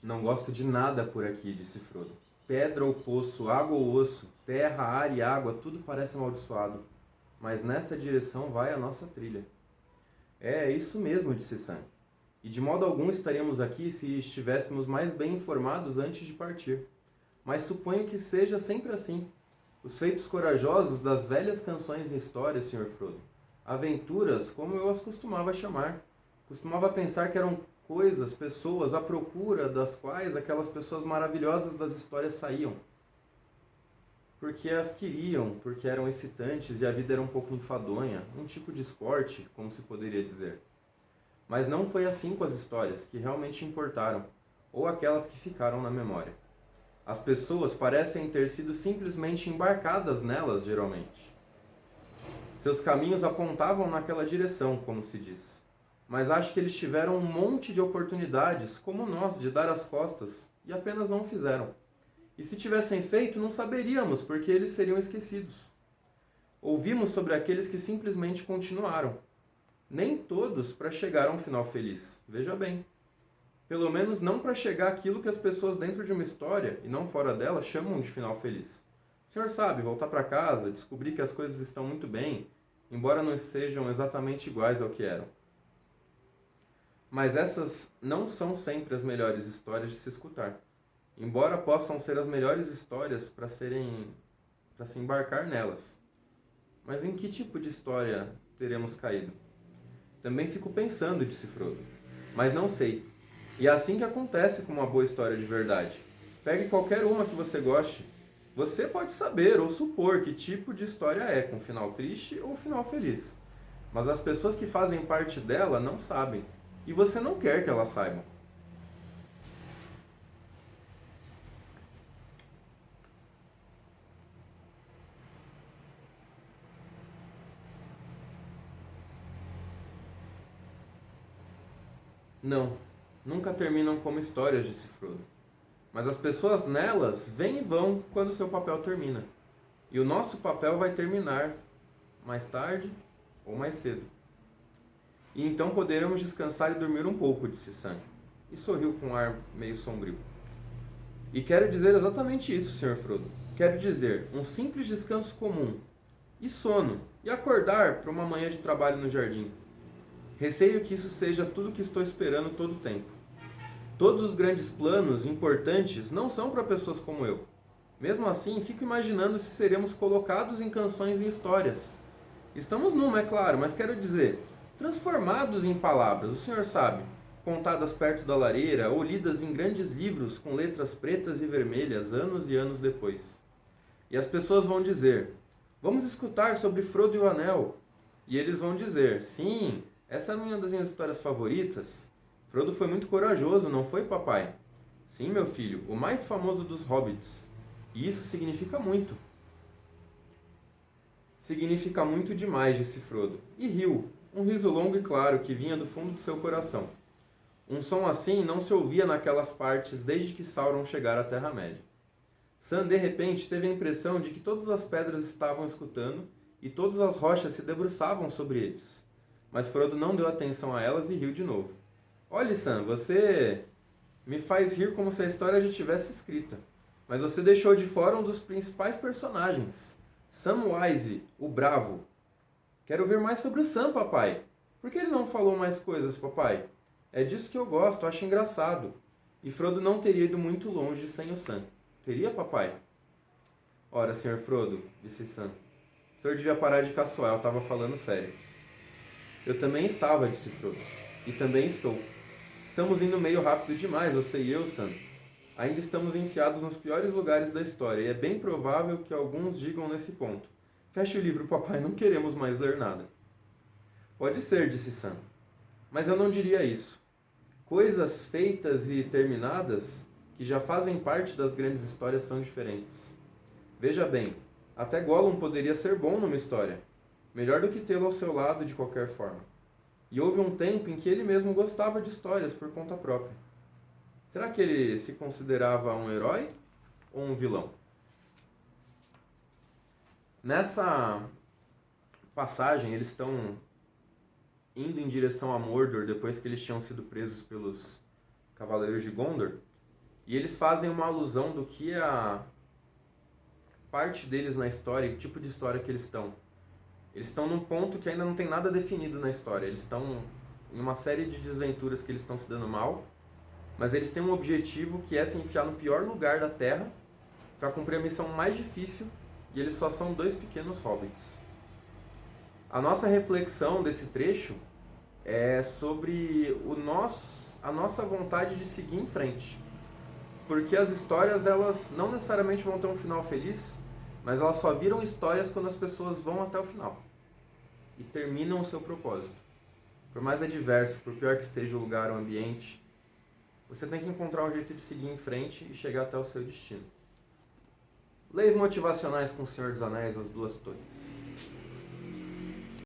Não gosto de nada por aqui, disse Frodo. Pedra ou poço, água ou osso, terra, ar e água, tudo parece amaldiçoado. Mas nessa direção vai a nossa trilha. É isso mesmo, disse Sam. E de modo algum estaríamos aqui se estivéssemos mais bem informados antes de partir. Mas suponho que seja sempre assim. Os feitos corajosos das velhas canções e histórias, Sr. Frodo. Aventuras, como eu as costumava chamar. Costumava pensar que eram coisas, pessoas, à procura das quais aquelas pessoas maravilhosas das histórias saíam. Porque as queriam, porque eram excitantes e a vida era um pouco enfadonha, um tipo de esporte, como se poderia dizer. Mas não foi assim com as histórias, que realmente importaram, ou aquelas que ficaram na memória. As pessoas parecem ter sido simplesmente embarcadas nelas, geralmente. Seus caminhos apontavam naquela direção, como se diz. Mas acho que eles tiveram um monte de oportunidades, como nós, de dar as costas, e apenas não fizeram. E se tivessem feito, não saberíamos, porque eles seriam esquecidos. Ouvimos sobre aqueles que simplesmente continuaram. Nem todos para chegar a um final feliz. Veja bem. Pelo menos não para chegar àquilo que as pessoas dentro de uma história, e não fora dela, chamam de final feliz. O senhor sabe, voltar para casa, descobrir que as coisas estão muito bem, embora não sejam exatamente iguais ao que eram. Mas essas não são sempre as melhores histórias de se escutar. Embora possam ser as melhores histórias para se embarcar nelas. Mas em que tipo de história teremos caído? Também fico pensando, disse Frodo. Mas não sei. E é assim que acontece com uma boa história de verdade. Pegue qualquer uma que você goste. Você pode saber ou supor que tipo de história é, com final triste ou final feliz. Mas as pessoas que fazem parte dela não sabem. E você não quer que elas saibam. Não, nunca terminam como histórias, disse Frodo. Mas as pessoas nelas vêm e vão quando seu papel termina. E o nosso papel vai terminar mais tarde ou mais cedo. E então poderemos descansar e dormir um pouco, disse Sam. E sorriu com um ar meio sombrio. E quero dizer exatamente isso, Sr. Frodo. Quero dizer, um simples descanso comum. E sono. E acordar para uma manhã de trabalho no jardim. Receio que isso seja tudo o que estou esperando todo o tempo. Todos os grandes planos importantes não são para pessoas como eu. Mesmo assim, fico imaginando se seremos colocados em canções e histórias. Estamos numa, é claro, mas quero dizer, transformados em palavras, o senhor sabe, contadas perto da lareira ou lidas em grandes livros com letras pretas e vermelhas anos e anos depois. E as pessoas vão dizer, vamos escutar sobre Frodo e o Anel. E eles vão dizer, sim, essa é uma das minhas histórias favoritas. Frodo foi muito corajoso, não foi, papai? Sim, meu filho, o mais famoso dos hobbits. E isso significa muito. Significa muito demais, disse Frodo. E riu, um riso longo e claro que vinha do fundo do seu coração. Um som assim não se ouvia naquelas partes desde que Sauron chegara à Terra-média. Sam, de repente, teve a impressão de que todas as pedras estavam escutando e todas as rochas se debruçavam sobre eles. Mas Frodo não deu atenção a elas e riu de novo. Olhe, Sam, você me faz rir como se a história já tivesse escrita. Mas você deixou de fora um dos principais personagens. Samwise, o Bravo. Quero ouvir mais sobre o Sam, papai. Por que ele não falou mais coisas, papai? É disso que eu gosto, acho engraçado. E Frodo não teria ido muito longe sem o Sam. Teria, papai? Ora, Sr. Frodo, disse Sam. O senhor devia parar de caçoar, eu estava falando sério. Eu também estava, disse Frodo. E também estou. Estamos indo meio rápido demais, você e eu, Sam. Ainda estamos enfiados nos piores lugares da história, e é bem provável que alguns digam nesse ponto. Feche o livro, papai, não queremos mais ler nada. Pode ser, disse Sam. Mas eu não diria isso. Coisas feitas e terminadas que já fazem parte das grandes histórias são diferentes. Veja bem, até Gollum poderia ser bom numa história. Melhor do que tê-lo ao seu lado de qualquer forma. E houve um tempo em que ele mesmo gostava de histórias por conta própria. Será que ele se considerava um herói ou um vilão? Nessa passagem, eles estão indo em direção a Mordor depois que eles tinham sido presos pelos Cavaleiros de Gondor. E eles fazem uma alusão do que é a parte deles na história e o tipo de história que eles estão. Eles estão num ponto que ainda não tem nada definido na história. Eles estão em uma série de desventuras que eles estão se dando mal, mas eles têm um objetivo que é se enfiar no pior lugar da Terra para cumprir a missão mais difícil, e eles só são 2 pequenos hobbits. A nossa reflexão desse trecho é sobre a nossa vontade de seguir em frente. Porque as histórias, elas não necessariamente vão ter um final feliz, mas elas só viram histórias quando as pessoas vão até o final e terminam o seu propósito. Por mais adverso, por pior que esteja o lugar, o ambiente, você tem que encontrar um jeito de seguir em frente e chegar até o seu destino. Leis motivacionais com o Senhor dos Anéis, As Duas Torres.